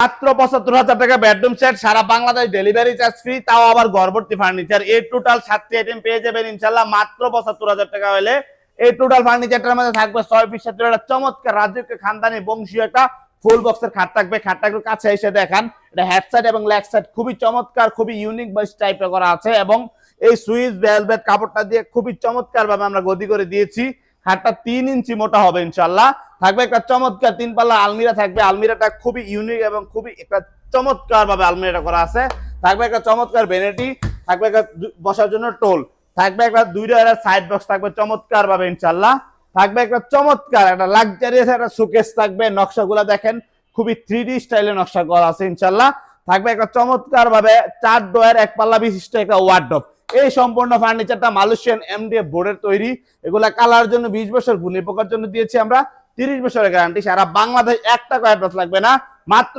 মাত্র ৭৫,০০০ টাকা bedroom set, সারা Bangladesh delivery charge free, তাও আবার ঘরভর্তি ফার্নিচার। এই টোটাল 7টি আইটেম পেয়ে যাবেন ইনশাআল্লাহ মাত্র ৭৫,০০০ টাকা হলে। এই টোটাল ফার্নিচারটার মধ্যে থাকবে 6 পিস সেটের একটা চমৎকার রাজকীয় খানদানি বংশীয় একটা ফুল বক্সের খাট থাকবে। খাটটা একটু কাছে এসে দেখান, এটা হেড সাইড এবং লেগ সাইড খুবই চমৎকার, খুবই ইউনিক বাস টাইপের করা আছে এবং এই সুইস ভেলভেট কাপড়টা দিয়ে খুবই চমৎকার ভাবে আমরা গদি করে দিয়েছি। খাটটা 3 ইঞ্চি মোটা হবে ইনশাআল্লাহ। থাকবে একটা চমৎকার 3 পাল্লা আলমিরা থাকবে, আলমিরাটা খুবই ইউনিক এবং খুবই একটা চমৎকার ভাবে আলমিরাটা করা আছে। থাকবে একটা চমৎকার ভ্যানিটি, থাকবে একটা বসার জন্য টোল, থাকবে একটা 2 ডয়ারের সাইড বক্স থাকবে চমৎকার ভাবে ইনশাআল্লাহ। থাকবে একটা চমৎকার একটা লাক্সারিয়াস একটা শোকেস থাকবে, নকশাগুলো দেখেন খুবই 3D স্টাইলে নকশা করা আছে ইনশাআল্লাহ। থাকবে একটা চমৎকার ভাবে 4 ডয়ার 1 পাল্লা বিশিষ্ট একটা ওয়ার্ডরোব। এই সম্পূর্ণ ফার্নিচারটা মালয়েশিয়ান এমডিএফ বোর্ডের তৈরি। এগুলা কালার জন্য 20 বছর, ঘুনে পোকার জন্য দিয়েছি আমরা 30 বছরের গ্যারান্টি। সারা বাংলাদেশ 1 টাকা অ্যাডভান্স লাগবে না, মাত্র